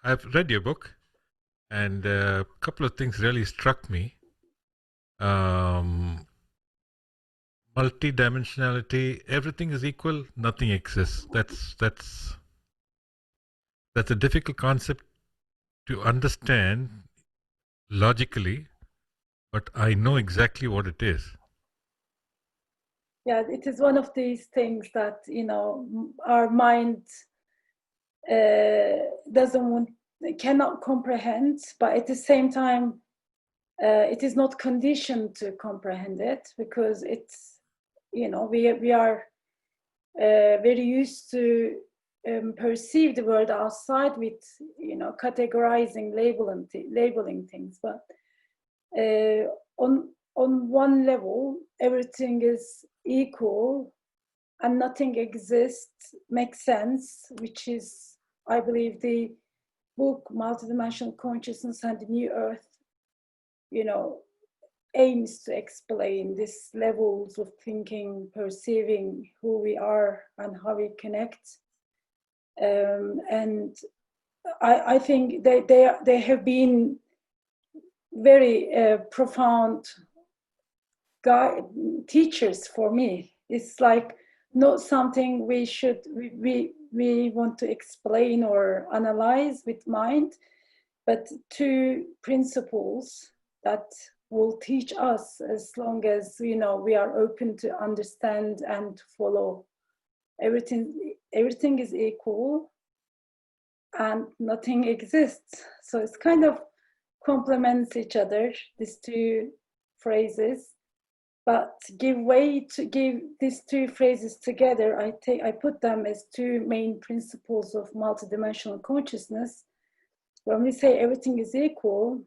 I've read your book, and a couple of things really struck me. Multidimensionality, everything is equal, nothing exists. That's a difficult concept to understand logically, but I know exactly what it is. Yeah, it is one of these things that, our mind cannot comprehend, but at the same time, it is not conditioned to comprehend it, because it's, we are very used to perceive the world outside with, categorizing, labeling things. But on one level, everything is equal and nothing exists, makes sense, which is, I believe, the book Multidimensional Consciousness and the New Earth, aims to explain these levels of thinking, perceiving who we are and how we connect. And I think they have been very profound teachers for me. It's like not something we want to explain or analyze with mind, but two principles that will teach us, as long as we are open to understand and follow. Everything is equal and nothing exists. So it's kind of complements each other, these two phrases. But give these two phrases together, I put them as two main principles of multidimensional consciousness. When we say everything is equal,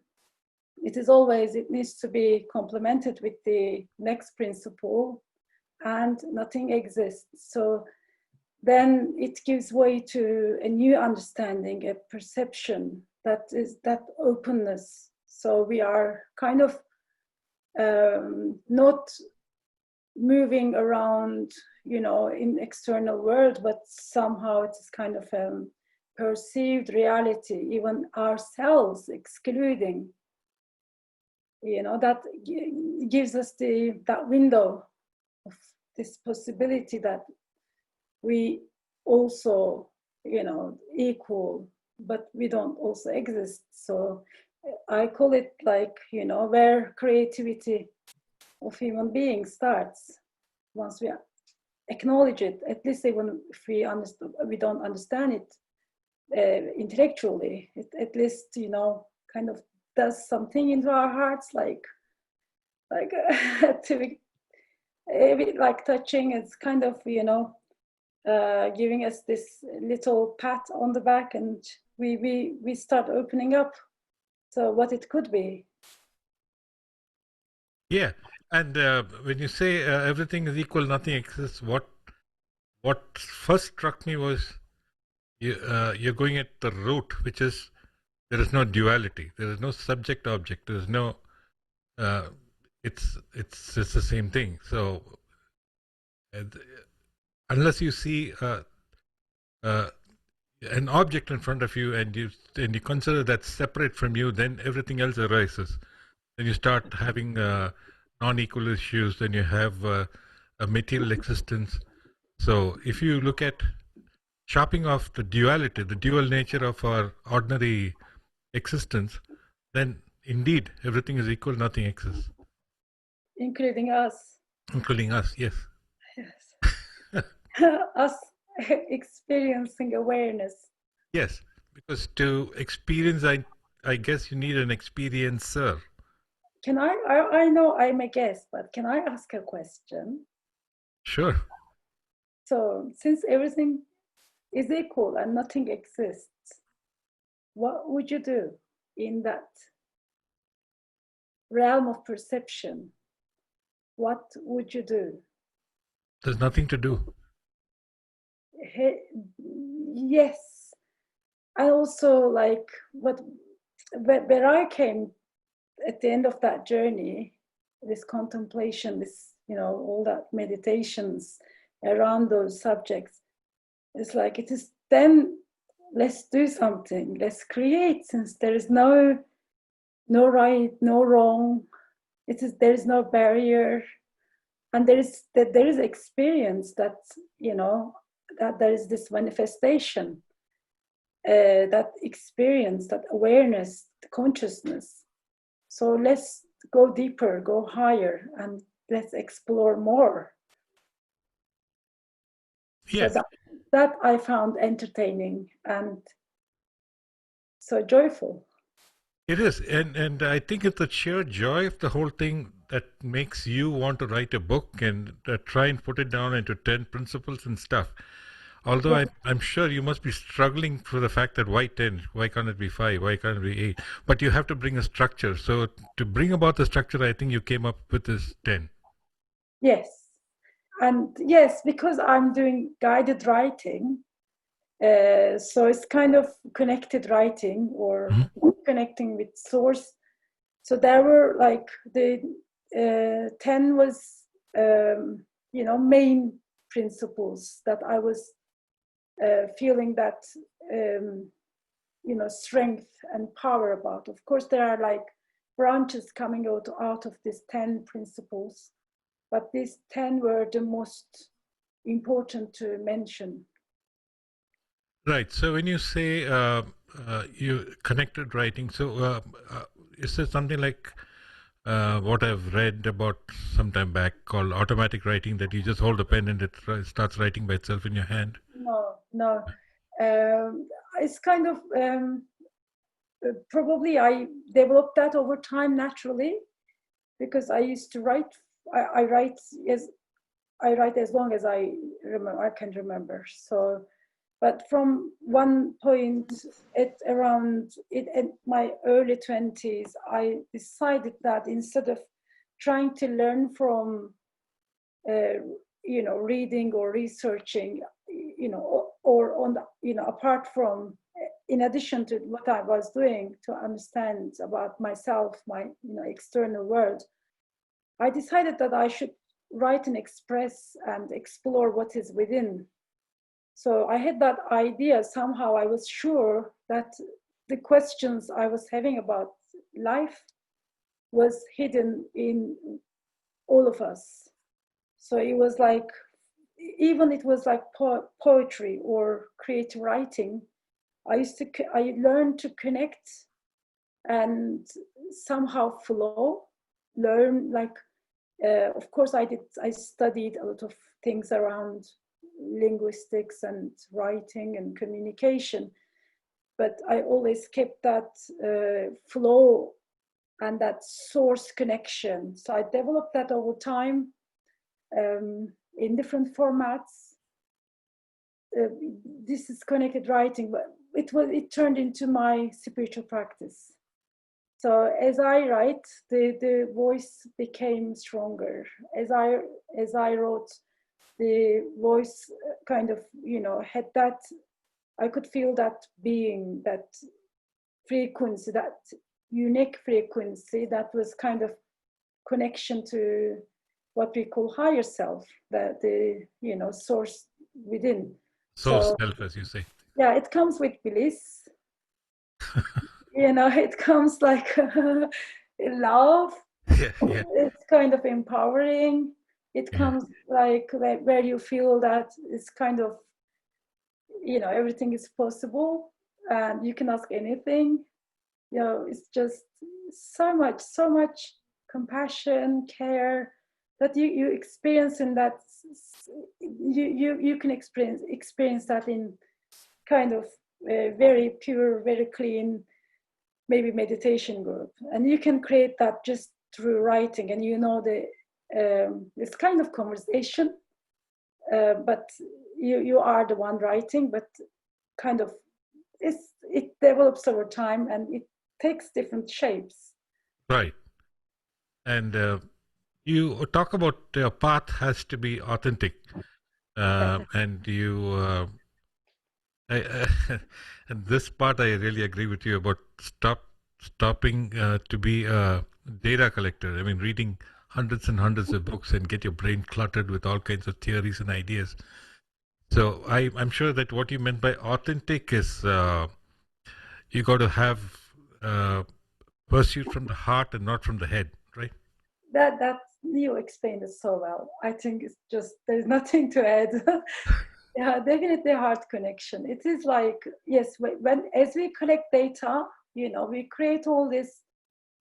it needs to be complemented with the next principle, and nothing exists. So then it gives way to a new understanding, a perception, that is that openness. So we are kind of not moving around, in external world, but somehow it is kind of perceived reality, even ourselves excluding. That gives us that window of this possibility that we also, equal, but we don't also exist. So I call it like, where creativity of human beings starts. Once we acknowledge it, at least even if we don't understand it intellectually, it at least, kind of does something into our hearts, like like touching. It's kind of, giving us this little pat on the back, and we start opening up to what it could be. Yeah, and when you say everything is equal, nothing exists, what first struck me was you're going at the root, which is there is no duality, there is no subject object, there is no it's the same thing. So unless you see an object in front of you and you consider that separate from you, then everything else arises. Then you start having non-equal issues. Then you have a material existence. So if you look at chopping off the duality, the dual nature of our ordinary existence, then indeed everything is equal, nothing exists. Including us. Including us, yes. Yes. Us experiencing awareness. Yes, because to experience, I guess you need an experiencer. Can I know I'm a guest, but can I ask a question? Sure. So since everything is equal and nothing exists, what would you do in that realm of perception? What would you do? There's nothing to do. Yes. I also like where I came at the end of that journey, this contemplation, this, all that meditations around those subjects. It's like it is then let's do something, let's create, since there is no right, no wrong. There is no barrier, and there is experience that, that there is this manifestation, that experience, that awareness, the consciousness. So let's go deeper, go higher, and let's explore more. Yes. So that I found entertaining and so joyful. It is, and I think it's the sheer joy of the whole thing that makes you want to write a book and try and put it down into 10 principles and stuff. Although I'm sure you must be struggling for the fact that why 10? Why can't it be 5? Why can't it be 8? But you have to bring a structure. So to bring about the structure, I think you came up with this 10. Yes. And yes, because I'm doing guided writing, so it's kind of connected writing, or connecting with source. So there were like the 10 was, main principles that I was feeling that, strength and power about. Of course, there are like branches coming out of these 10 principles, but these 10 were the most important to mention. Right. So when you say you connected writing, so is there something like what I've read about some time back called automatic writing, that you just hold a pen and it starts writing by itself in your hand? No. It's kind of probably I developed that over time naturally, because I used to write. I write as long as I remember. I can remember. So, but from one point at my early 20s, I decided that instead of trying to learn from reading or researching, or on the, apart from, in addition to what I was doing to understand about myself, my external world, I decided that I should write and express and explore what is within. So I had that idea. Somehow I was sure that the questions I was having about life was hidden in all of us. So it was like, even it was like poetry or creative writing. I learned to connect and somehow flow, learn, like, of course I studied a lot of things around linguistics and writing and communication, but I always kept that flow and that source connection. So I developed that over time, in different formats. This is connected writing, but it turned into my spiritual practice. So as I write, the voice became stronger. As I wrote, the voice kind of, had that, I could feel that being, that frequency, that unique frequency that was kind of connection to what we call higher self, that the source within. Source self, as you say. Yeah, it comes with bliss. It comes like love. Yeah. It's kind of empowering. It comes like where you feel that it's kind of, everything is possible and you can ask anything. It's just so much compassion, care that you experience in that. You can experience that in kind of very pure, very clean, maybe meditation group, and you can create that just through writing. And it's kind of conversation, but you are the one writing, but kind of it develops over time and it takes different shapes. Right. And you talk about your path has to be authentic, and you and this part I really agree with you about stopping to be a data collector. I mean, reading hundreds and hundreds of books and get your brain cluttered with all kinds of theories and ideas. So I'm sure that what you meant by authentic is you got to have uh, pursuit from the heart and not from the head, right? That you explained it so well. I think it's just there's nothing to add. Yeah, definitely heart connection. It is like, yes, when as we collect data, we create all this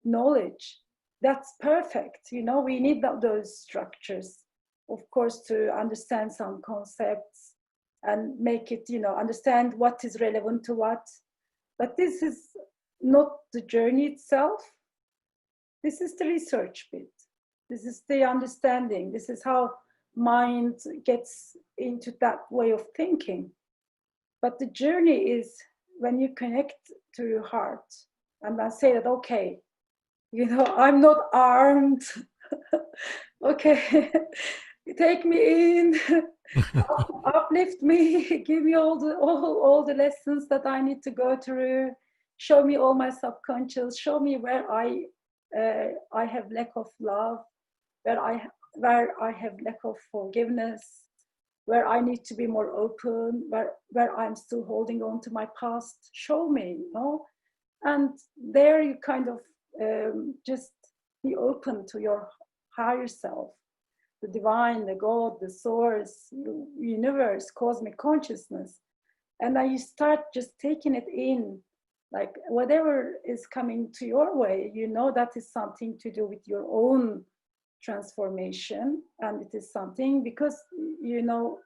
knowledge. That's perfect. We need those structures, of course, to understand some concepts and make it, understand what is relevant to what. But this is not the journey itself. This is the research bit. This is the understanding. This is how mind gets into that way of thinking. But the journey is when you connect to your heart and I say that, okay, I'm not armed. Okay, take me in, uplift me, give me all the lessons that I need to go through, show me all my subconscious, show me where I have lack of love, where I have lack of forgiveness, where I need to be more open, where I'm still holding on to my past. Show me, and there you kind of just be open to your higher self, the divine, the God, the source, universe, cosmic consciousness. And then you start just taking it in, like whatever is coming to your way, that is something to do with your own transformation. And it is something because, you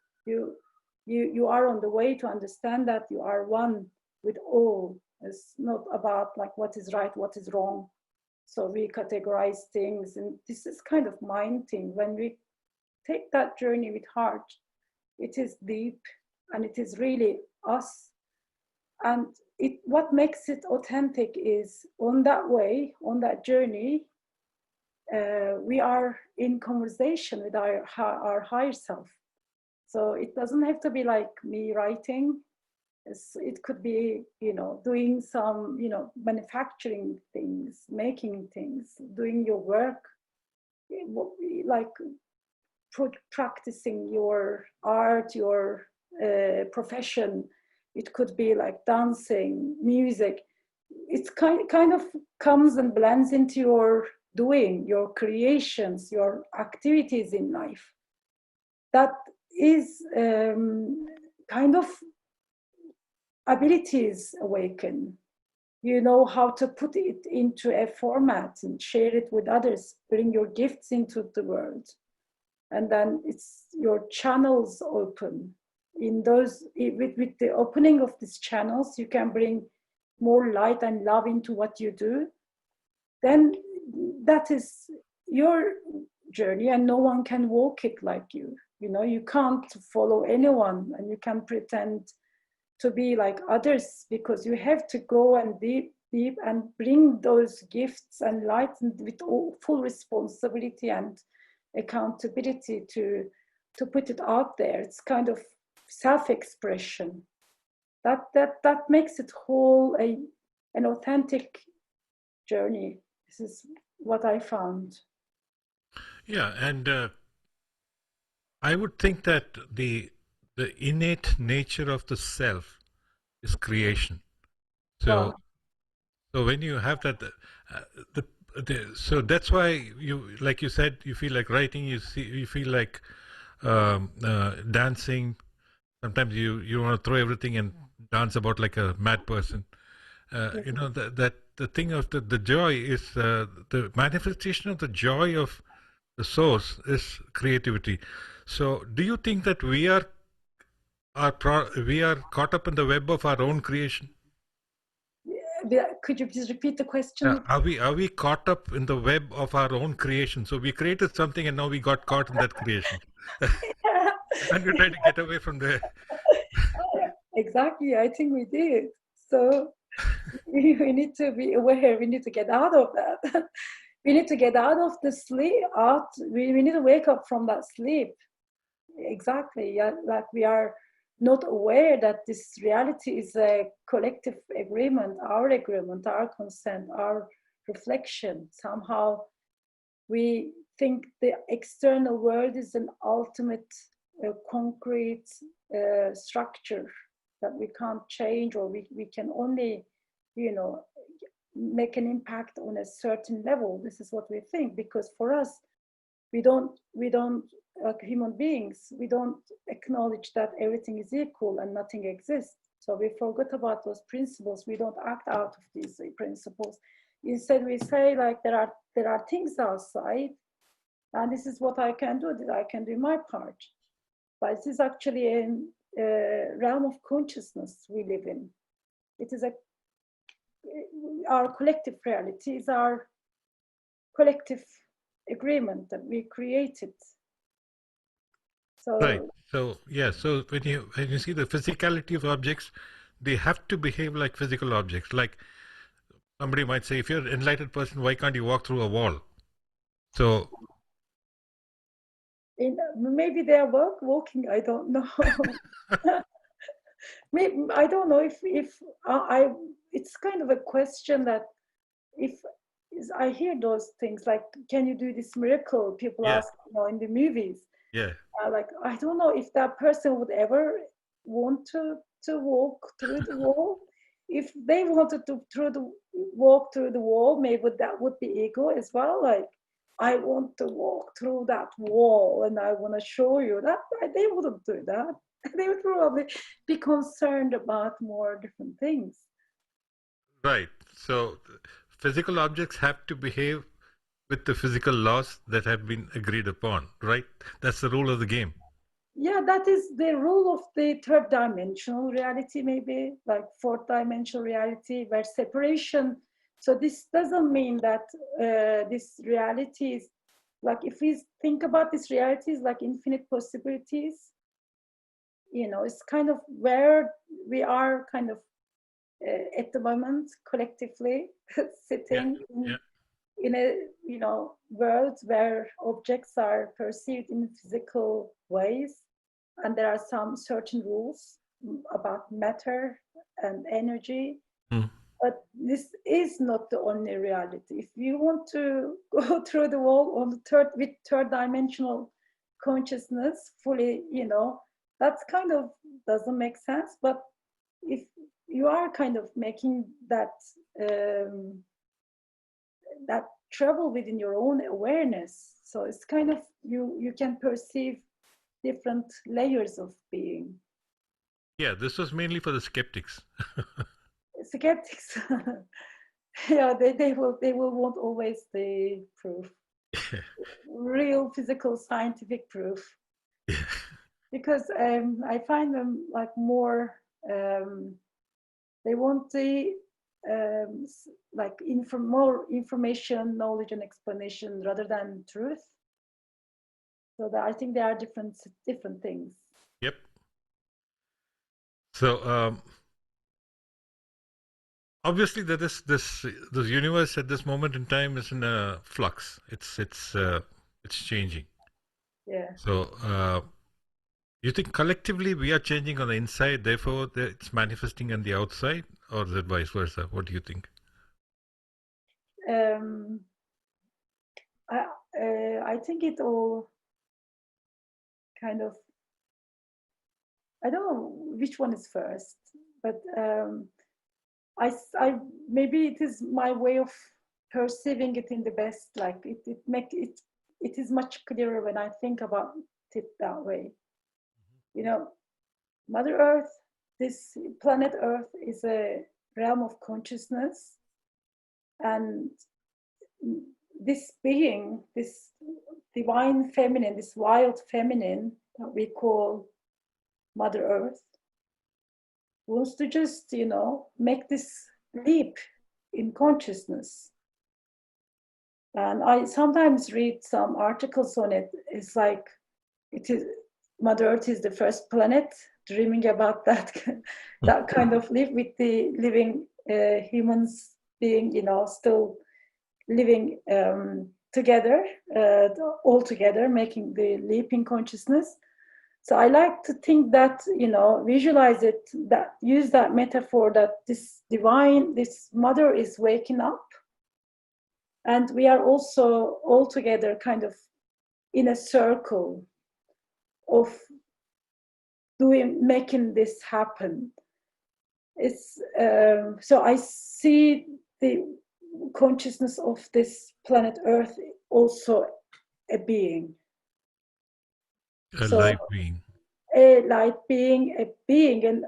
are on the way to understand that you are one with all. It's not about like what is right, what is wrong. So we categorize things, and this is kind of mind thing. When we take that journey with heart, it is deep and it is really us. And what makes it authentic is on that way, on that journey, we are in conversation with our higher self. So it doesn't have to be like me writing. It could be, doing some, manufacturing things, making things, doing your work, like practicing your art, your profession. It could be like dancing, music. It's kind of comes and blends into your doing, your creations, your activities in life. That is kind of abilities awaken. You know how to put it into a format and share it with others, bring your gifts into the world. And then it's your channels open. In those, with the opening of these channels, you can bring more light and love into what you do. Then that is your journey, and no one can walk it like you. You can't follow anyone, and you can pretend to be like others, because you have to go and deep and bring those gifts and light with full responsibility and accountability to put it out there. It's kind of self-expression that makes it whole, an authentic journey. This is what I found. Yeah, and I would think that the innate nature of the self is creation. So Wow. so when you have that, the, so that's why you, like you said, you feel like writing. You feel like dancing. Sometimes you want to throw everything and dance about like a mad person. That the thing of the joy is the manifestation of the joy of the source is creativity. So do you think that we are caught up in the web of our own creation? Could you please repeat the question? Are we caught up in the web of our own creation? So we created something and now we got caught in that creation. And we try to get away from there. Exactly, I think we did. So we need to be aware. We need to get out of that. We need to get out of the sleep. We need to wake up from that sleep. Exactly. Yeah, like we are not aware that this reality is a collective agreement, our consent, our reflection. Somehow we think the external world is an ultimate concrete structure that we can't change, or we can only, you know, make an impact on a certain level. This is what we think, because for us, we don't like human beings, we don't acknowledge that everything is equal and nothing exists. So we forget about those principles. We don't act out of these principles. Instead, we say like there are things outside, and this is what I can do. That I can do my part. But it is actually a realm of consciousness we live in. It is our collective reality is our collective agreement that we created. So Right. So yeah. So when you see the physicality of objects, they have to behave like physical objects. Like somebody might say, if you're an enlightened person, why can't you walk through a wall? So maybe they are walking. I don't know. Maybe, I don't know if I. It's kind of a question that if I hear those things like, can you do this miracle? People yeah, ask, you know, in the movies. yeah, Like, I don't know if that person would ever want to walk through the wall. If they wanted to walk through the wall, maybe that would be ego as well. Like, I want to walk through that wall and I want to show you that. They wouldn't do that. They would probably be concerned about more different things. right. So physical objects have to behave with the physical laws that have been agreed upon, right? That's the rule of the game. Yeah, that is the rule of the third dimensional reality, maybe like fourth dimensional reality, where separation. So this doesn't mean that this reality is like, if we think about this reality is like infinite possibilities, you know, it's kind of where we are kind of at the moment collectively Yeah, sitting yeah, in a, you know, world where objects are perceived in physical ways, and there are some certain rules about matter and energy. mm, But this is not the only reality. If you want to go through the wall on the third dimensional consciousness fully, you know, that's kind of doesn't make sense. But if you are kind of making that that travel within your own awareness, so it's kind of you can perceive different layers of being. yeah. This was mainly for the skeptics. Skeptics, yeah, they will want always the proof, real physical scientific proof, Yeah, because I find them like more they want the like more information, knowledge, and explanation rather than truth. So that I think there are different things. yep. So obviously, that this universe at this moment in time is in a flux. It's changing. Yeah. So you think collectively we are changing on the inside, therefore it's manifesting on the outside, or is it vice versa? What do you think? Um, I think it all kind of, I don't know which one is first, but I maybe it is my way of perceiving it in the best. Like it is much clearer when I think about it that way. You know, Mother Earth, this planet Earth is a realm of consciousness, and this being, this divine feminine, this wild feminine that we call Mother Earth, wants to just, you know, make this leap in consciousness. And I sometimes read some articles on it. It's like it is Mother Earth is the first planet, dreaming about that that kind of leap with the living humans being, you know, still living together, all together, making the leap in consciousness. So I like to think that, you know, visualize it, that use that metaphor that this divine, this mother is waking up, and we are also all together kind of in a circle of making this happen. It's so I see the consciousness of this planet Earth also a being. A live being. A light being, and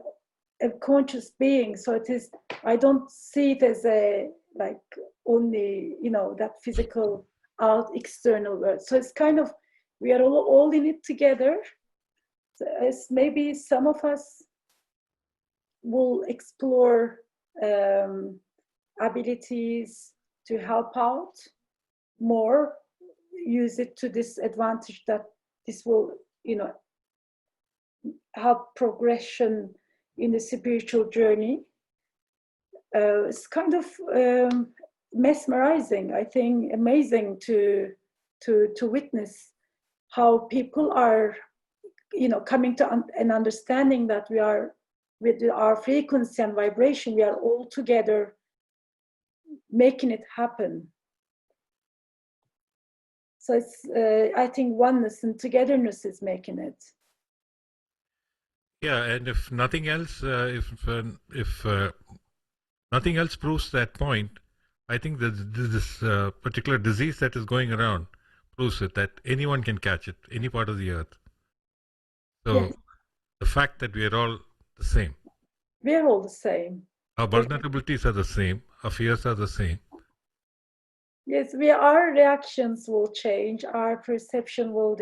a conscious being. So it is, I don't see it as a like only, you know, that physical out external world. So it's kind of, we are all in it together. So as maybe some of us will explore abilities to help out more, use it to this advantage that this will, you know, help progression in the spiritual journey. It's kind of mesmerizing, I think, amazing to witness how people are, you know, coming to an understanding that we are, with our frequency and vibration, we are all together making it happen. So it's, I think, oneness and togetherness is making it. Yeah, and if nothing else, if nothing else proves that point, I think that this particular disease that is going around proves it, that anyone can catch it, any part of the earth. So Yes. the fact that we are all the same. We are all the same. Our vulnerabilities are the same. Our fears are the same. Yes, our reactions will change. Our perception will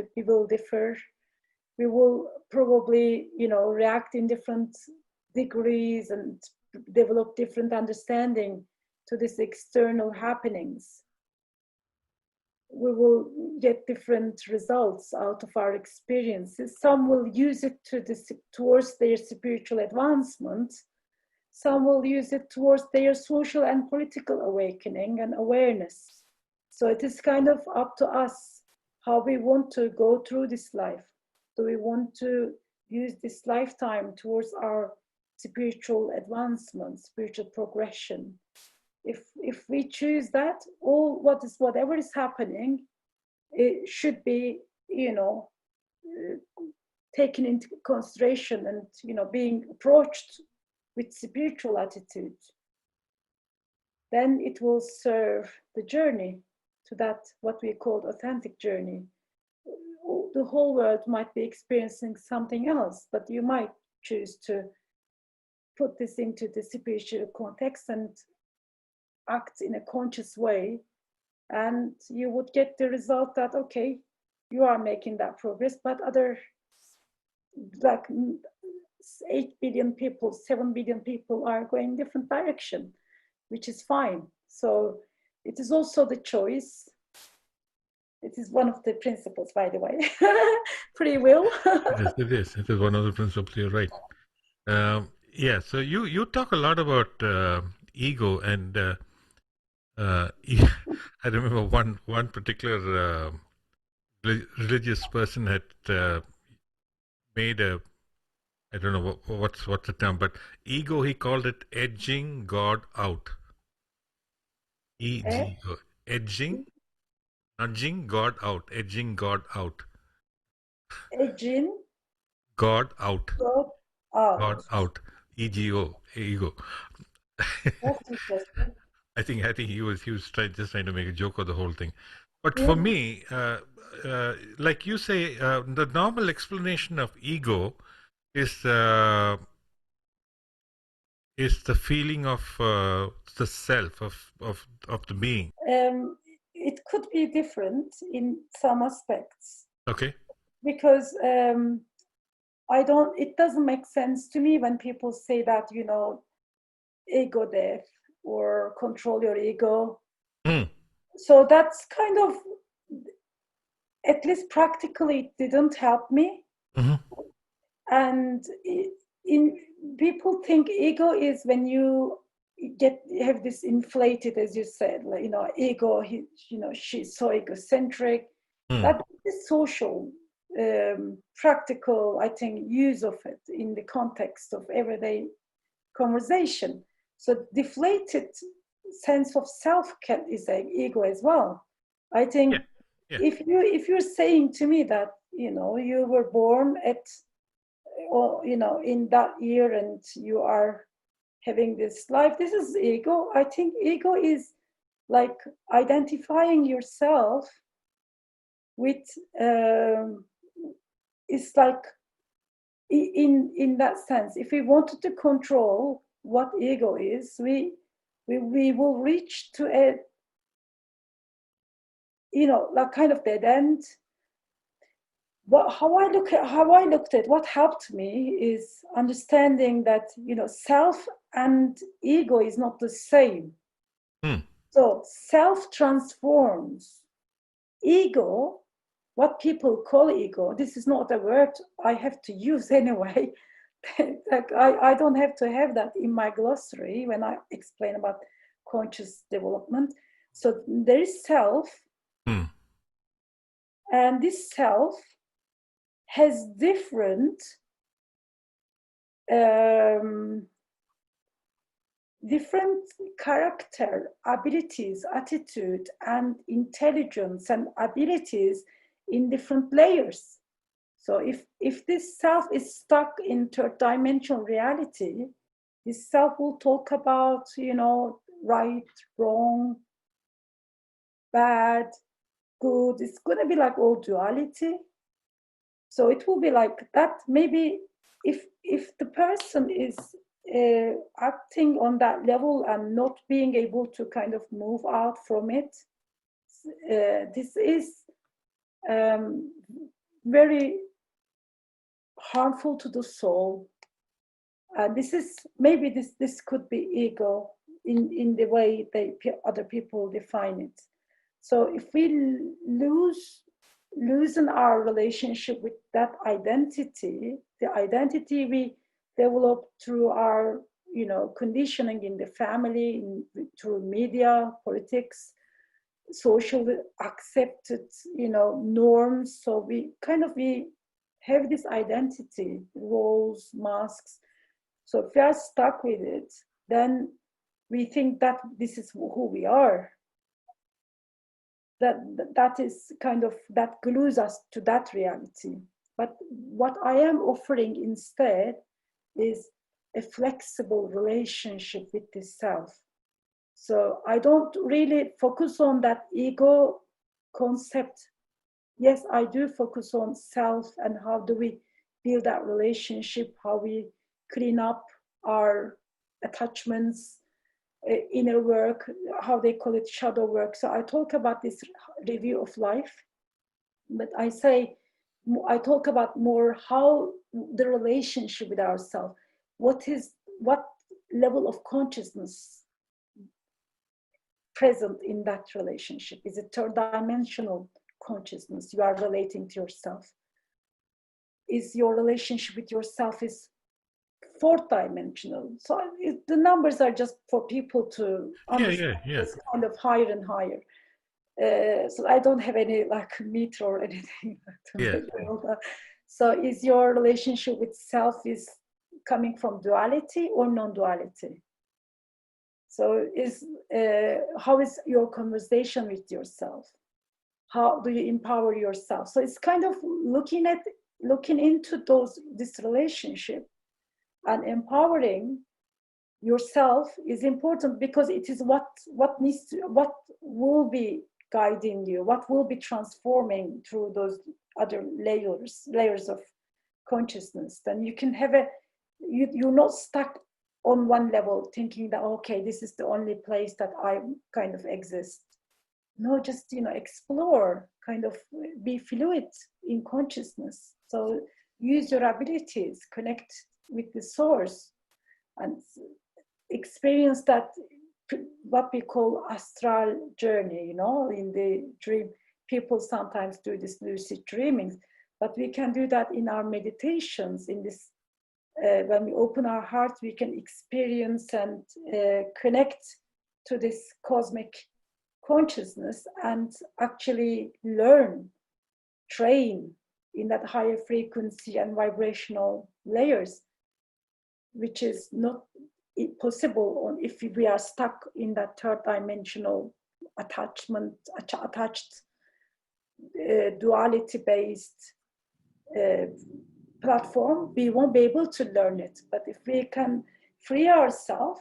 differ. We will probably, you know, react in different degrees and develop different understanding to these external happenings. We will get different results out of our experiences. Some will use it towards their spiritual advancement. Some will use it towards their social and political awakening and awareness. So it is kind of up to us how we want to go through this life. Do we want to use this lifetime towards our spiritual advancement, spiritual progression? If we choose that, whatever is happening, it should be, you know, taken into consideration and, you know, being approached with spiritual attitude. Then it will serve the journey to that, what we call authentic journey. The whole world might be experiencing something else, but you might choose to put this into the spiritual context and act in a conscious way, and you would get the result that, okay, you are making that progress, but other, like 8 billion people, 7 billion people are going different direction, which is fine. So it is also the choice. It is one of the principles, by the way. Free will. It is. It is one of the principles. You're right. Yeah. So you talk a lot about ego, and I remember one particular religious person had made a, I don't know what's the term, but ego, he called it edging God out. E-G-O. Edging, nudging God out, edging God out. Edging God out. God out. God out. E-G-O. Ego. That's interesting. I think he was just trying to make a joke of the whole thing. But Yeah. for me, like you say, the normal explanation of ego is the feeling of the self, of the being. It could be different in some aspects. Okay. Because it doesn't make sense to me when people say that, you know, ego death or control your ego. Mm. So that's kind of, at least practically, it didn't help me. Mm-hmm. And people think ego is when you have this inflated, as you said, like, you know, ego, she's so egocentric. Mm. That is social, practical, I think, use of it in the context of everyday conversation. So deflated sense of self is an ego as well. I think if you're saying to me that, you know, you were born at or in that year, and you are having this life. This is ego. I think ego is like identifying yourself with it's like in that sense, if we wanted to control what ego is, we will reach to a like kind of dead end. How I looked at what helped me is understanding that self and ego is not the same. So self transforms. Ego, what people call ego, this is not a word I have to use anyway. Like I don't have to have that in my glossary when I explain about conscious development. So there is self, and this self has different character, abilities, attitude, and intelligence and abilities in different layers. So if this self is stuck in third dimensional reality, this self will talk about, right, wrong, bad, good. It's going to be like all duality. So it will be like that. Maybe if the person is acting on that level and not being able to kind of move out from it, this is very harmful to the soul. And this is maybe this could be ego in the way other people define it. So if we loosen our relationship with that identity, the identity we develop through our conditioning in the family, through media, politics, socially accepted norms. So we have this identity, roles, masks. So if we are stuck with it, then we think that this is who we are. That is that glues us to that reality. But what I am offering instead is a flexible relationship with this self. So I don't really focus on that ego concept. Yes, I do focus on self and how do we build that relationship, how we clean up our attachments, inner work, how they call it shadow work. So I talk about this review of life, but I talk about more how the relationship with ourselves, what level of consciousness present in that relationship. Is it third dimensional consciousness you are relating to yourself? Is your relationship with yourself is fourth dimensional? So the numbers are just for people to understand. It's kind of higher and higher. So I don't have any like meter or anything. So is your relationship with self is coming from duality or non-duality? So how is your conversation with yourself? How do you empower yourself? So it's kind of looking into this relationship, and empowering yourself is important because it is what will be guiding you, what will be transforming through those other layers of consciousness. Then you can have you're not stuck on one level thinking that, okay, this is the only place that I kind of exist. No, just explore, kind of be fluid in consciousness. So use your abilities, connect with the source, and experience that what we call astral journey. In the dream, people sometimes do this lucid dreaming, but we can do that in our meditations. In this, when we open our heart, we can experience and connect to this cosmic consciousness and actually train in that higher frequency and vibrational layers, which is not possible if we are stuck in that third dimensional attached duality based platform, we won't be able to learn it. But if we can free ourselves,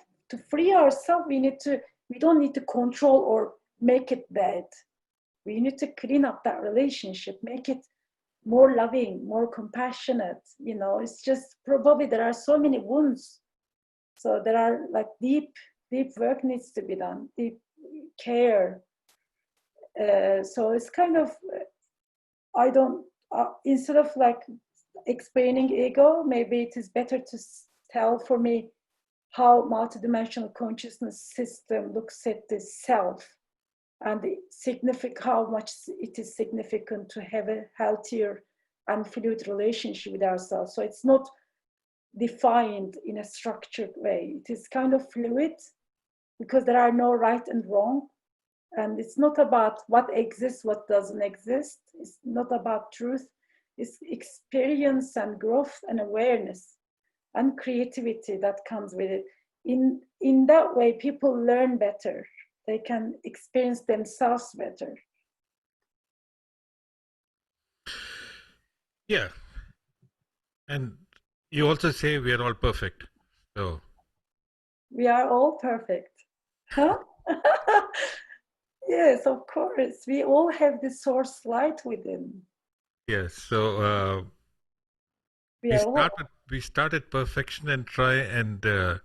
we don't need to control or make it bad. We need to clean up that relationship, make it more loving, more compassionate. It's just probably there are so many wounds. So there are like deep work needs to be done, deep care. So it's kind of, instead of like explaining ego, maybe it is better to tell for me how multidimensional consciousness system looks at the self and how much it is significant to have a healthier and fluid relationship with ourselves. So it's not defined in a structured way. It is kind of fluid because there are no right and wrong. And it's not about what exists, what doesn't exist. It's not about truth. It's experience and growth and awareness and creativity that comes with it. In that way, people learn better. They can experience themselves better. Yeah. And you also say we are all perfect. So we are all perfect. Huh? Yes, of course. We all have the source light within. yes. So we start at perfection and try and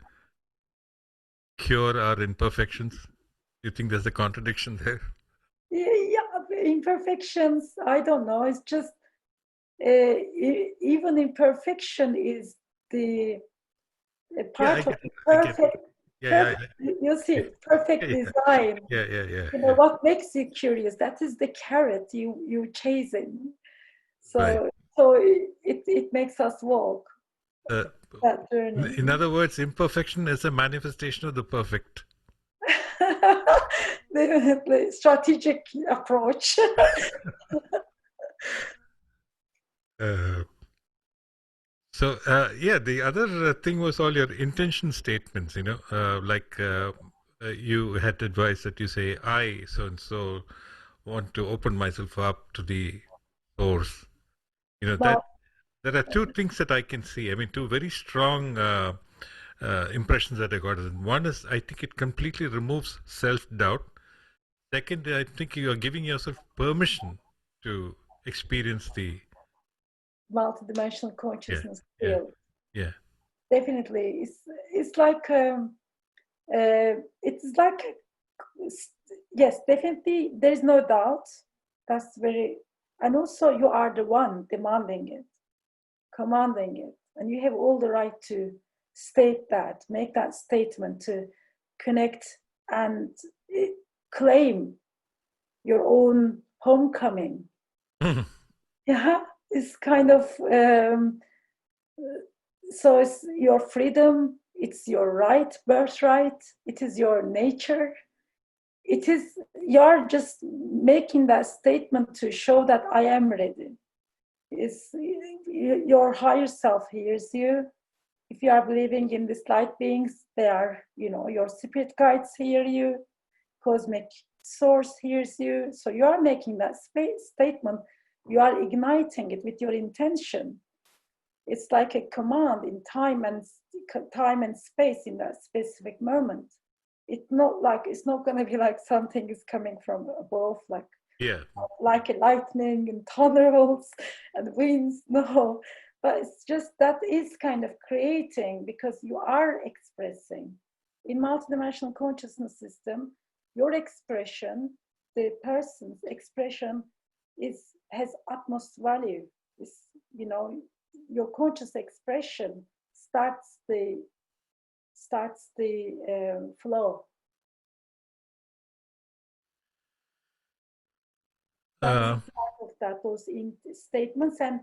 cure our imperfections. Do you think there's a contradiction there? Yeah, imperfections. I don't know. It's just even imperfection is the part of the perfect. You see, perfect design. Yeah. What makes you curious? That is the carrot you chasing. So Right. so it makes us walk that journey. In other words, imperfection is a manifestation of the perfect. Definitely strategic approach. Yeah, the other thing was all your intention statements, you had advice that you say, I, so and so, want to open myself up to the source. That there are two things that I can see. I mean, two very strong impressions that I got. One is, I think it completely removes self-doubt. Second, I think you are giving yourself permission to experience the multidimensional consciousness yeah, field. yeah. Definitely, it's like yes, definitely. There is no doubt. That's very, and also you are the one demanding it, commanding it, and you have all the right to state that, make that statement, to connect and claim your own homecoming. Yeah, it's kind of so it's your freedom, it's your right, birthright, it is your nature. It is, you're just making that statement to show that I am ready. It's, your higher self hears you. If you are believing in these light beings, they are, your spirit guides hear you, cosmic source hears you. So you are making that statement, you are igniting it with your intention. It's like a command in time and space in that specific moment. It's not going to be like something is coming from above, like a lightning and thunderbolts and winds. No, but it's just that is kind of creating, because you are expressing in multidimensional consciousness system. Your expression, the person's expression, has utmost value. Is your conscious expression starts the flow. That's part of that, those statements. And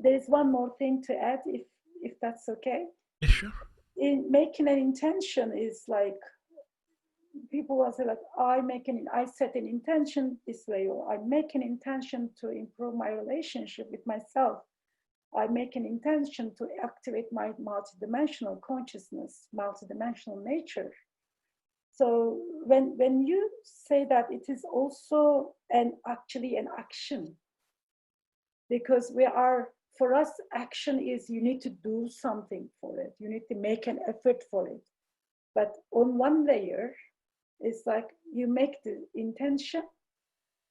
there is one more thing to add, if that's okay. Sure. In making an intention is like, people will say like, I set an intention this way, or I make an intention to improve my relationship with myself. I make an intention to activate my multidimensional consciousness, multidimensional nature. So when you say that, it is also actually an action, because we are for us, action is you need to do something for it. You need to make an effort for it. But on one layer, it's like you make the intention,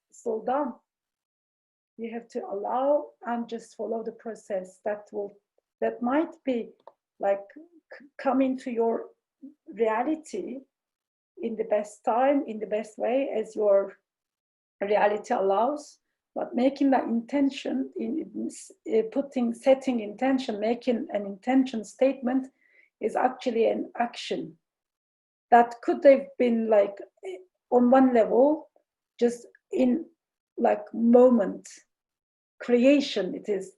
it's all done. You have to allow and just follow the process that might be like come into your reality in the best time, in the best way as your reality allows. But making that intention, setting intention, making an intention statement is actually an action that could have been like on one level, just in like moment creation. It is,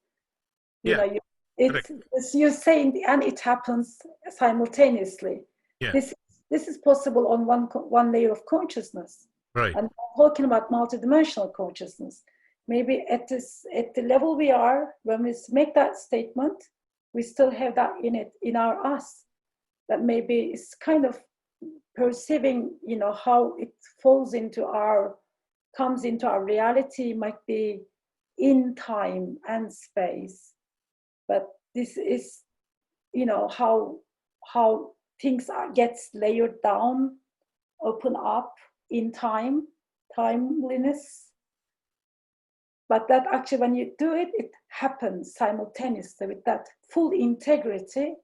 you know, it's you're saying, and it happens simultaneously. Yeah. This is possible on one layer of consciousness. Right. And I'm talking about multidimensional consciousness. Maybe at the level we are, when we make that statement, we still have that in our us. That maybe is kind of perceiving, you know, how it comes into our reality, might be in time and space. But this is, you know, how things gets layered down, open up in timeliness. But that actually, when you do it, it happens simultaneously with that full integrity.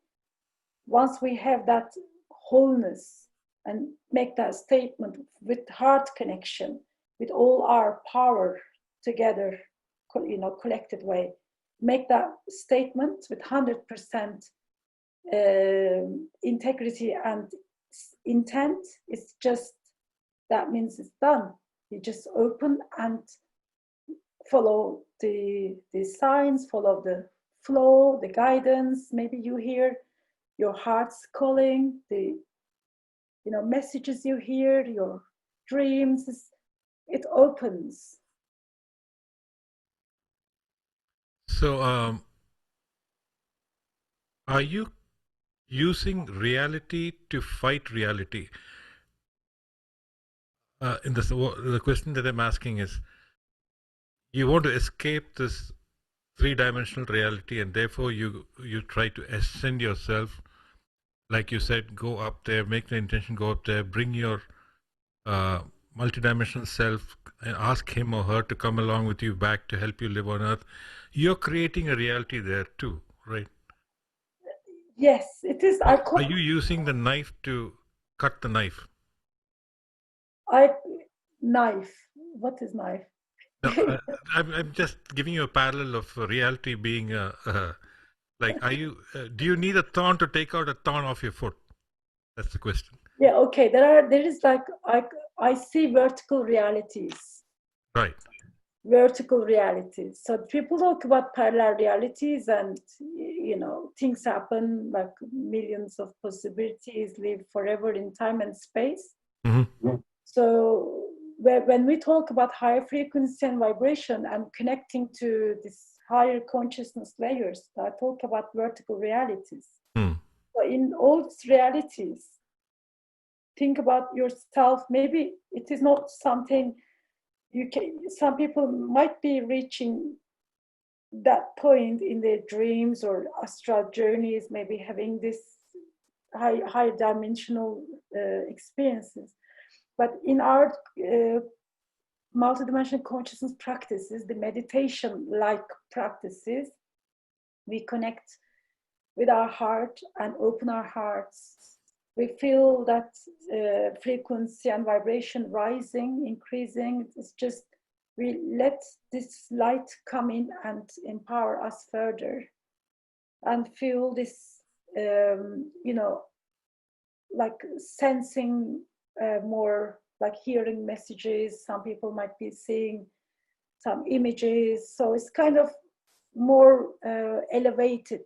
Once we have that wholeness and make that statement with heart connection, with all our power together, you know, collected way, make that statement with 100% integrity and intent, it's just, that means it's done. You just open and follow the signs, follow the flow, the guidance. Maybe you hear your heart's calling, the, you know, messages you hear, your dreams. It opens. So, are you using reality to fight reality? In the question that I'm asking is, you want to escape this three-dimensional reality, and therefore you try to ascend yourself, like you said, go up there, make the intention, go up there, bring your multidimensional self and ask him or her to come along with you back to help you live on earth. You're creating a reality there too, right? Yes, it is. Are you using the knife to cut the knife? Knife. What is knife? No, I'm just giving you a parallel of reality being like, are you? Do you need a thorn to take out a thorn off your foot? That's the question. Yeah. Okay. There is like I see vertical realities. Right. Vertical realities. So people talk about parallel realities, and you know, things happen like millions of possibilities, live forever in time and space. Mm-hmm. So when we talk about higher frequency and vibration and connecting to this higher consciousness layers, I talk about vertical realities. Mm. So in all these realities, think about yourself. Maybe it is not something you can, some people might be reaching that point in their dreams or astral journeys, maybe having this high dimensional experiences. But in our multidimensional consciousness practices, the meditation-like practices, we connect with our heart and open our hearts. We feel that frequency and vibration rising, increasing. It's just, we let this light come in and empower us further, and feel this, you know, like sensing more, like hearing messages. Some people might be seeing some images. So it's kind of more elevated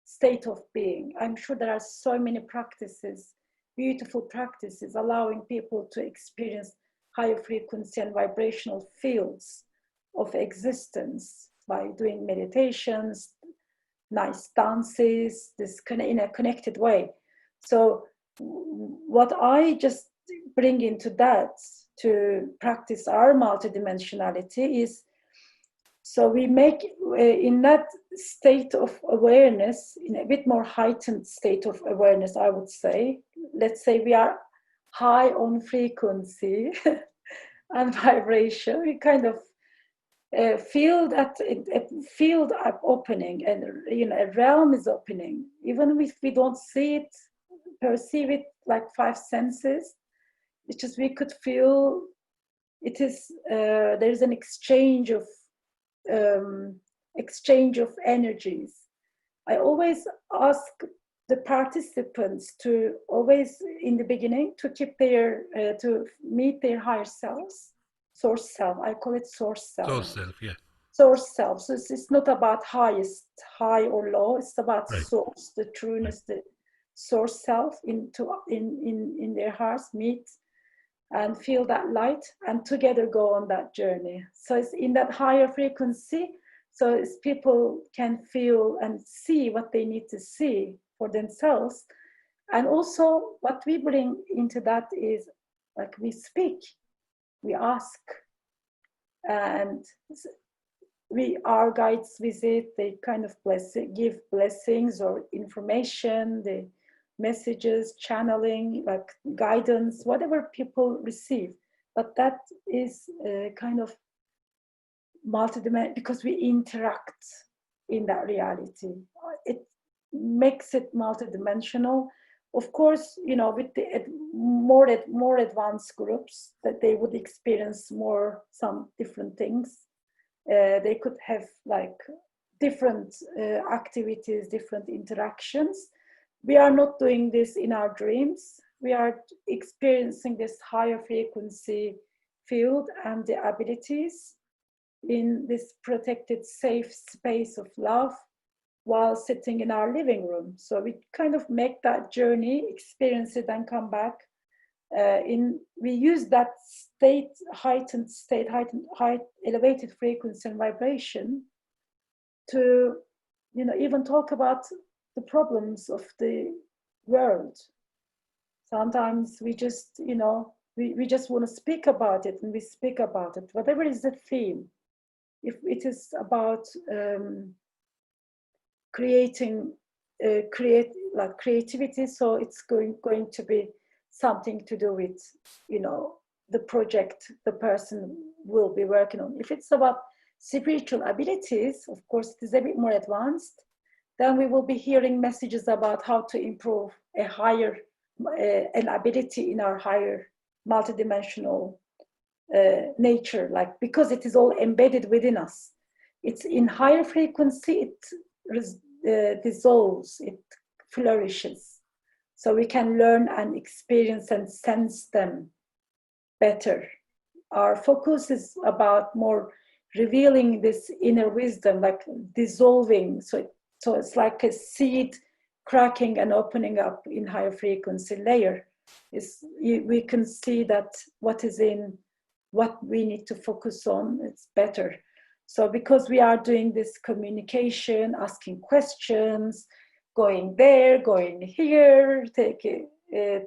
state of being. I'm sure there are so many practices, beautiful practices, allowing people to experience higher frequency and vibrational fields of existence by doing meditations, nice dances, this in a connected way. So what I just bring into that to practice our multidimensionality is So we make, in that state of awareness, in a bit more heightened state of awareness, I would say, let's say we are high on frequency and vibration, we kind of feel that a field up opening, and a realm is opening, even if we don't see it, perceive it like five senses. It's just we could feel it is there's an exchange of energies. I always ask the participants to always, in the beginning, to keep their to meet their higher selves, source self. I call it source self. Source self, yeah. Source self. So it's not about highest, high or low. It's about source, the trueness, the source self in their hearts meet and feel that light, and together go on that journey. So it's in that higher frequency, so it's people can feel and see what they need to see for themselves. And also what we bring into that is, like, we speak, we ask, and our guides visit, they kind of give blessings or information, the messages, channeling, like guidance, whatever people receive. But that is kind of multidimensional, because we interact in that reality. It makes it multidimensional. Of course, with the more advanced groups, that they would experience some different things. They could have like different activities, different interactions. We are not doing this in our dreams. We are experiencing this higher frequency field and the abilities in this protected, safe space of love while sitting in our living room. So we kind of make that journey, experience it, and come back. We use that heightened state, high elevated frequency and vibration to, even talk about the problems of the world. Sometimes we just, we just want to speak about it, and we speak about it, whatever is the theme. If it is about creativity, so it's going to be something to do with, the project the person will be working on. If it's about spiritual abilities, of course, it is a bit more advanced. Then we will be hearing messages about how to improve an ability in our higher multidimensional nature, like, because it is all embedded within us. It's in higher frequency, it dissolves, it flourishes. So we can learn and experience and sense them better. Our focus is about more revealing this inner wisdom, like dissolving. So it's like a seed cracking and opening up in higher frequency layer. We can see that what is in what we need to focus on, it's better. So because we are doing this communication, asking questions, going there, going here,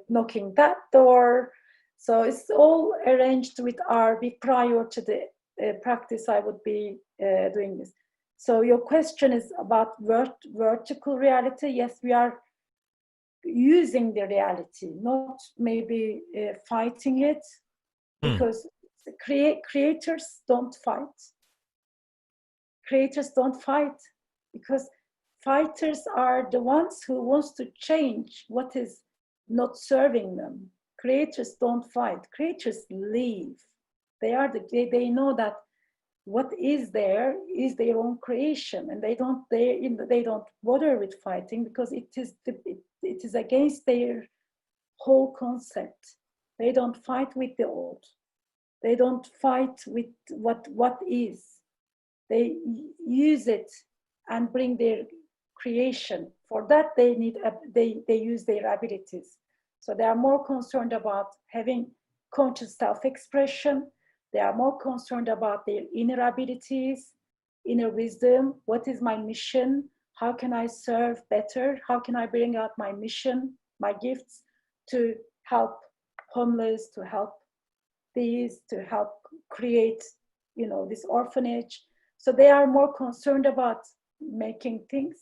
knocking that door. So it's all arranged with prior to the practice I would be doing this. So your question is about vertical reality. Yes, we are using the reality, not maybe fighting it, because creators don't fight. Creators don't fight, because fighters are the ones who wants to change what is not serving them. Creators don't fight. Creators leave. They know that what is there is their own creation, and they don't bother with fighting, because it is against their whole concept. They don't fight with the old. They don't fight with what is. They use it and bring their creation. For that, they use their abilities. So they are more concerned about having conscious self-expression. They are more concerned about their inner abilities, inner wisdom. What is my mission? How can I serve better? How can I bring out my mission, my gifts, to help homeless, to help these, to help create, this orphanage. So they are more concerned about making things.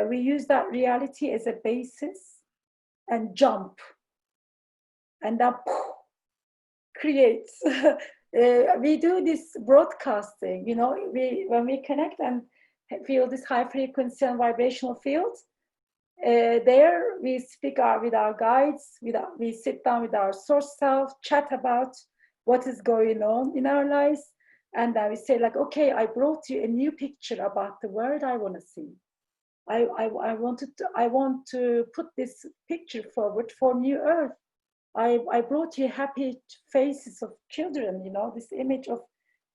We use that reality as a basis and jump, and that creates. We do this broadcasting, you know, when we connect and feel this high frequency and vibrational field, there we speak with our guides, we sit down with our source self, chat about what is going on in our lives, and then we say like, okay, I brought you a new picture about the world I want to see. I want to put this picture forward for New Earth. I brought you happy faces of children, you know, this image of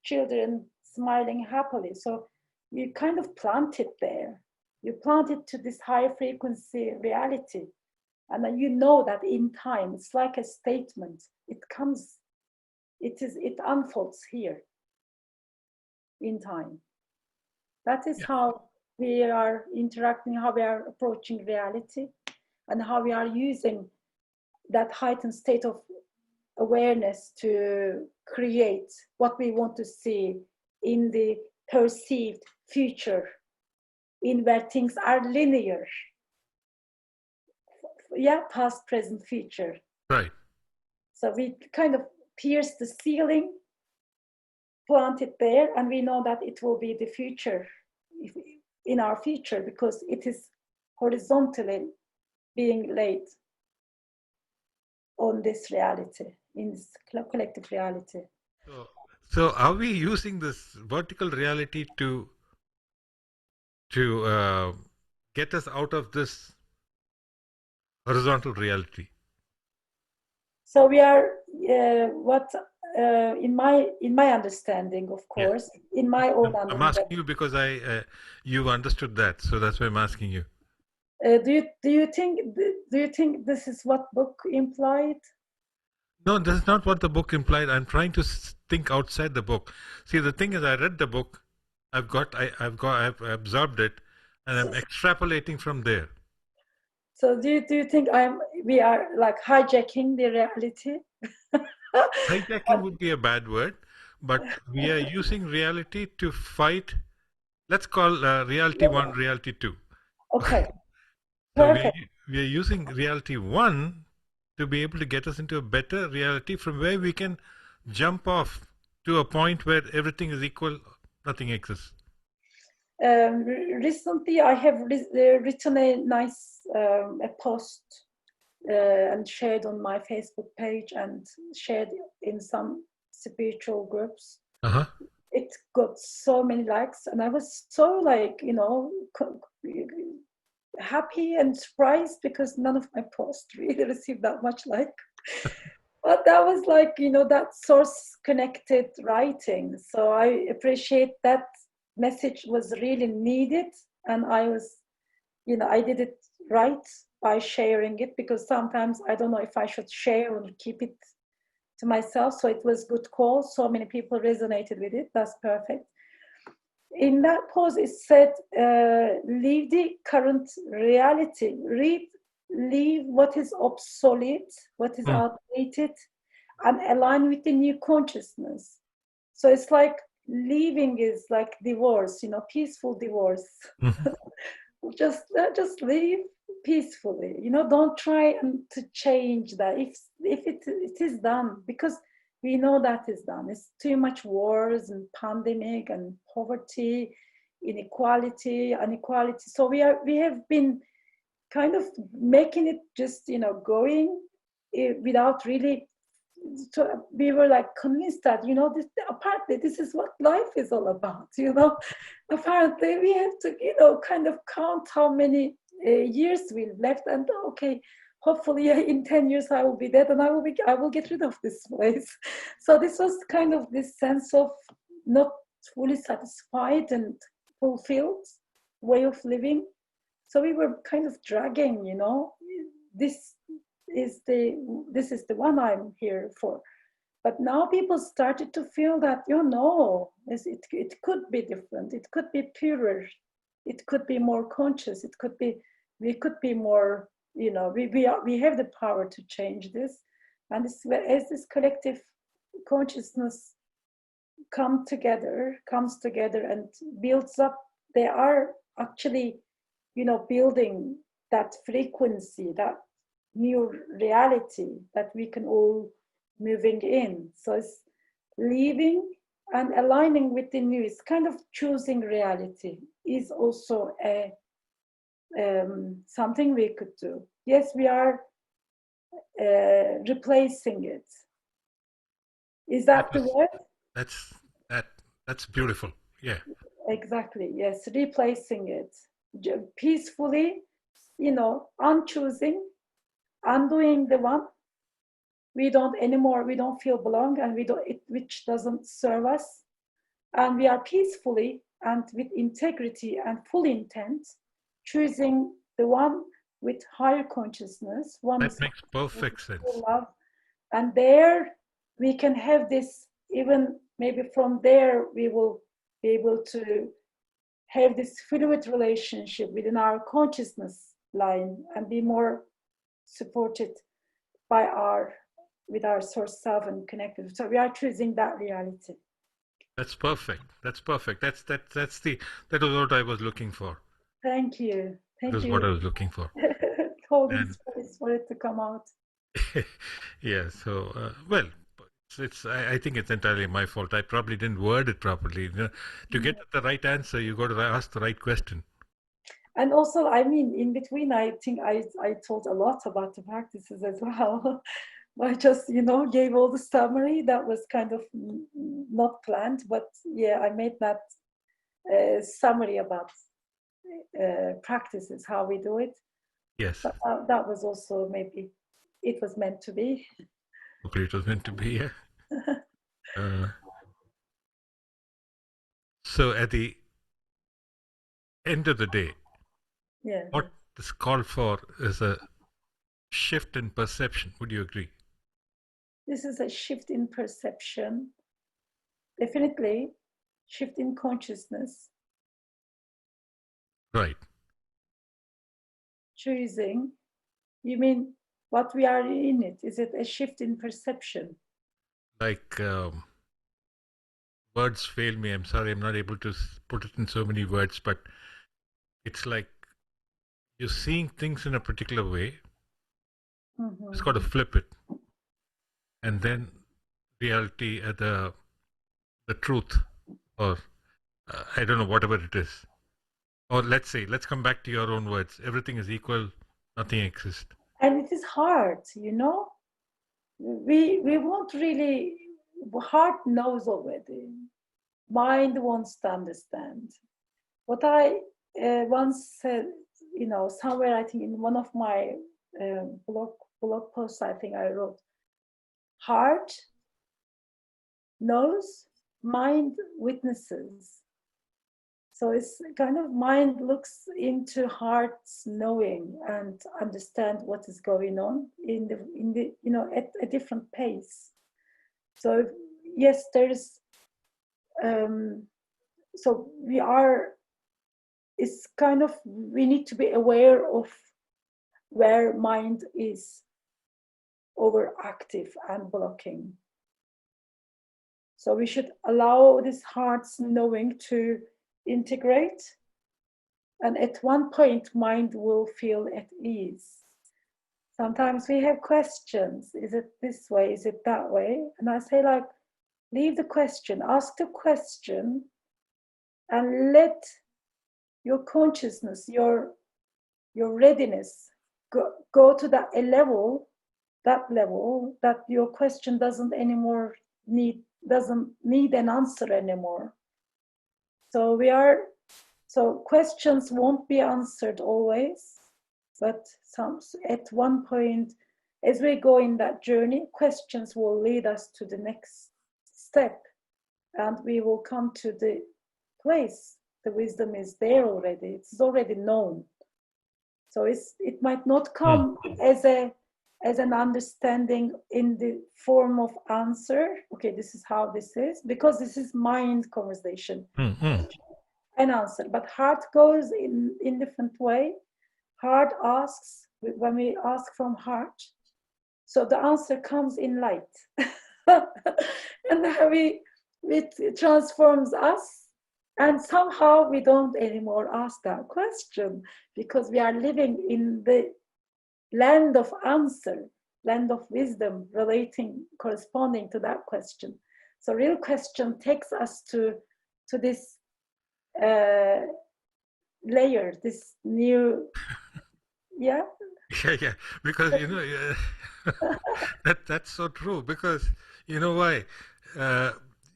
children smiling happily. So you kind of plant it there. You plant it to this high frequency reality. And then you know that in time, it's like a statement. It comes, it unfolds here in time. That is how we are interacting, how we are approaching reality, and how we are using that heightened state of awareness to create what we want to see in the perceived future, in where things are linear. Yeah, past, present, future. Right. So we kind of pierce the ceiling, plant it there, and we know that it will be the future in our future, because it is horizontally being laid on this reality, in this collective reality. So are we using this vertical reality to get us out of this horizontal reality? So we are in my understanding, of course, in my own I'm understanding. asking you because you've understood that, so that's why I'm asking you. Do you think this is what book implied? No, this is not what the book implied. I'm trying to think outside the book. See, the thing is, I read the book, I've absorbed it, and I'm extrapolating from there. So do you think we are like hijacking the reality? Hijacking would be a bad word, but we are using reality to fight. Let's call reality one, reality two. Okay, So perfect. we are using reality one to be able to get us into a better reality from where we can jump off to a point where everything is equal, nothing exists. Recently, I have written a nice a post and shared on my Facebook page and shared in some spiritual groups. Uh-huh. It got so many likes, and I was so like, happy and surprised because none of my posts really received that much like. But that was like, that source connected writing. So I appreciate that message was really needed. And I was, I did it right by sharing it, because sometimes I don't know if I should share or keep it to myself. So it was good call. So many people resonated with it. That's perfect. In that post, it said, leave the current reality, leave what is obsolete, what is outdated, and align with the new consciousness. So it's like leaving is like divorce, peaceful divorce. just leave peacefully. Don't try to change that. If it is done, because we know that is done. It's too much wars and pandemic and poverty, inequality. So we have been kind of making it just going without really. So we were like convinced that apparently this is what life is all about. Apparently we have to kind of count how many years we've left, and okay, hopefully in 10 years I will be dead and I will get rid of this place. So this was kind of this sense of not fully satisfied and fulfilled way of living. So we were kind of dragging, this is the one I'm here for. But now people started to feel that, it could be different. It could be purer. It could be more conscious. We could be more, we have the power to change this. And as this collective consciousness comes together and builds up, they are actually, building that frequency, that new reality that we can all moving in. So it's leaving and aligning with the new. It's kind of choosing reality is also a something we could do. Yes, we are replacing it. Is that the word? That's beautiful. Yeah. Exactly. Yes, replacing it peacefully, unchoosing, undoing the one we don't feel belong, and which doesn't serve us, and we are peacefully and with integrity and full intent choosing the one with higher consciousness. One That is makes perfect sense. love, and there we can have this, even maybe from there we will be able to have this fluid relationship within our consciousness line and be more supported by with our source self and connected. So we are choosing that reality. That's perfect. That's perfect. That was what I was looking for. Thank you. That Thank was you. what I was looking for. Holding And space for it to come out. yeah, so well, I think it's entirely my fault. I probably didn't word it properly. To get the right answer, you got to ask the right question. And also, I mean, in between, I think I told a lot about the practices as well. I just, gave all the summary that was kind of not planned, but yeah, I made that summary about practices, how we do it. Yes. But that was also, maybe it was meant to be. Hopefully it was meant to be, yeah. So at the end of the day, Yeah. what is called for is a shift in perception. Would you agree? This is a shift in perception. Definitely, shift in consciousness. Right. Choosing. You mean what we are in it? Is it a shift in perception? Like words fail me. I'm sorry, I'm not able to put it in so many words, but it's like you're seeing things in a particular way. Mm-hmm. It's got to flip it, and then reality, the truth, or I don't know, whatever it is. Or let's come back to your own words. Everything is equal. Nothing exists. And it is hard, We won't really. Heart knows already. Mind wants to understand. What I once said, somewhere, I think in one of my blog posts, I think I wrote, heart knows, mind witnesses. So it's kind of mind looks into heart's knowing and understand what is going on in the at a different pace. So yes, there's so it's kind of, we need to be aware of where mind is overactive and blocking. So we should allow this heart's knowing to integrate, and at one point mind will feel at ease. Sometimes we have questions. Is it this way? Is it that way? And I say, like, leave the question, ask the question, and let your consciousness, your readiness go to that level that your question doesn't need an answer anymore. So questions won't be answered always, but at one point, as we go in that journey, questions will lead us to the next step, and we will come to the place. The wisdom is there already. It's already known. So it might not come as an understanding in the form of answer. Okay, this is how this is, because this is mind conversation. An answer, but heart goes in different way. Heart asks, when we ask from heart, so the answer comes in light. And it transforms us, and somehow we don't anymore ask that question because we are living in the land of answer, land of wisdom, corresponding to that question. So real question takes us to this layer, this new, yeah. Yeah, because that's so true. Because you know why?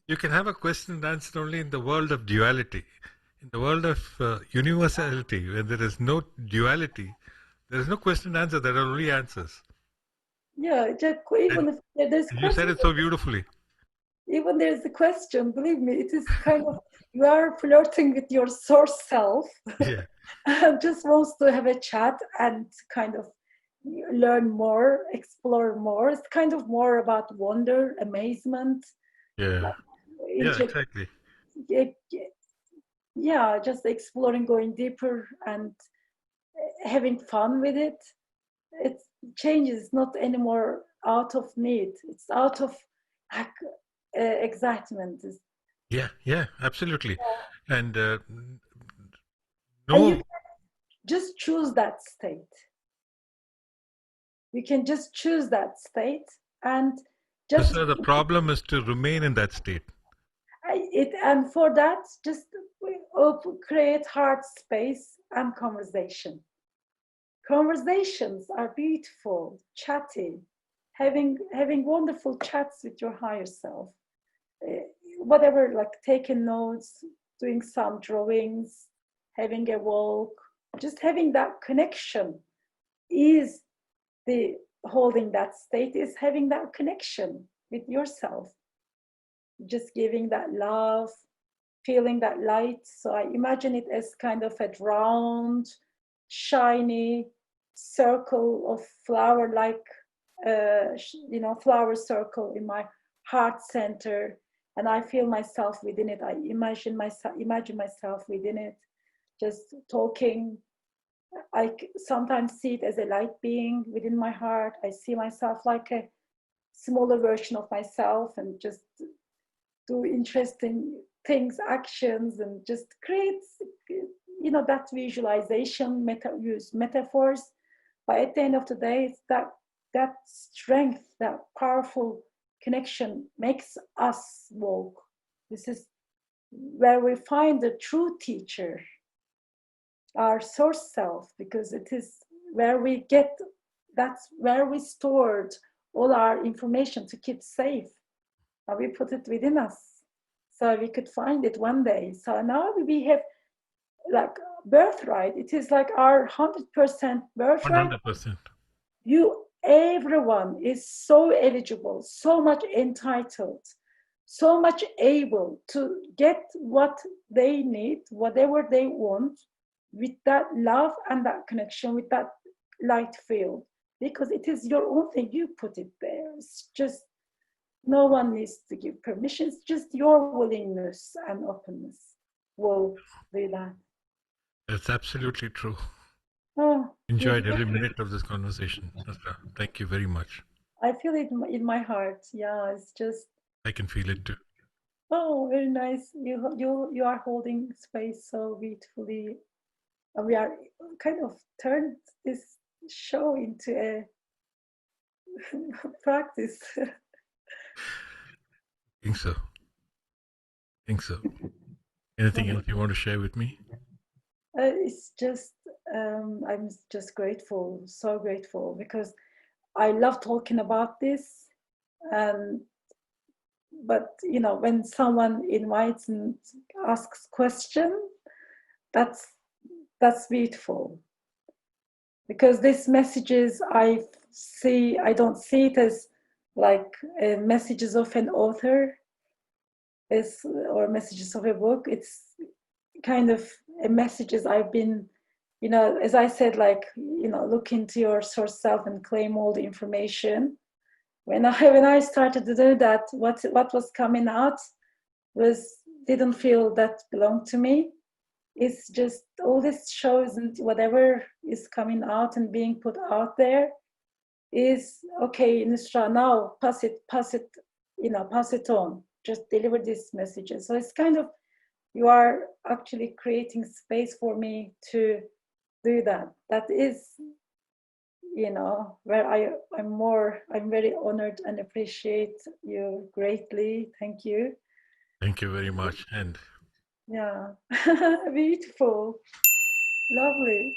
You can have a question and answer only in the world of duality. In the world of universality, where there is no duality, there is no question and answer. There are only answers. Yeah, just, even if there's You said question, it so beautifully. even there's a question, believe me, it is kind of, you are flirting with your source self Yeah, and just wants to have a chat and kind of learn more, explore more. It's kind of more about wonder, amazement, yeah, yeah, exactly. yeah, just exploring, going deeper and having fun with it. It changes, not anymore out of need. It's out of excitement. Yeah, yeah, absolutely. And And you no, just choose that state. You can just choose that state and just so the problem is to remain in that state. and for that, just create heart space and conversation. Conversations are beautiful, chatty, having wonderful chats with your higher self. Whatever, like taking notes, doing some drawings, having a walk, just having that connection is the holding that state, is having that connection with yourself, just giving that love, feeling that light. So I imagine it as kind of a round, shiny circle of flower like, flower circle in my heart center. And I feel myself within it. I imagine myself within it, just talking. I sometimes see it as a light being within my heart. I see myself like a smaller version of myself and just do interesting things, actions, and just create, that visualization, use metaphors. But at the end of the day, it's that strength, that powerful connection makes us walk. This is where we find the true teacher, our source self, because it is where we get, that's where we stored all our information to keep safe. And we put it within us so we could find it one day. So now we have like birthright. It is like our 100% birthright. 100%. Everyone is so eligible, so much entitled, so much able to get what they need, whatever they want, with that love and that connection, with that light field, because it is your own thing. You put it there. It's just, no one needs to give permission. It's just your willingness and openness will do that. That's absolutely true. Oh, Enjoyed every minute of this conversation. Thank you very much. I feel it in my heart. Yeah, it's just. I can feel it too. Oh, very nice. You are holding space so beautifully. We are kind of turned this show into a practice. Think so. Think so. Anything else you want to share with me? It's just, I'm just grateful, so grateful, because I love talking about this. But when someone invites and asks question, that's beautiful, because these messages I don't see it as like messages of an author or messages of a book. It's kind of messages I've been, as I said, like, look into your source self and claim all the information. When I started to do that, what was coming out didn't feel that belonged to me. It's just all this shows and whatever is coming out and being put out there is okay, Nusra, now pass it on. just deliver these messages. So it's kind of, you are actually creating space for me to do that. That is, you know, where I'm very honored and appreciate you greatly. Thank you. Thank you very much. And yeah, beautiful, lovely.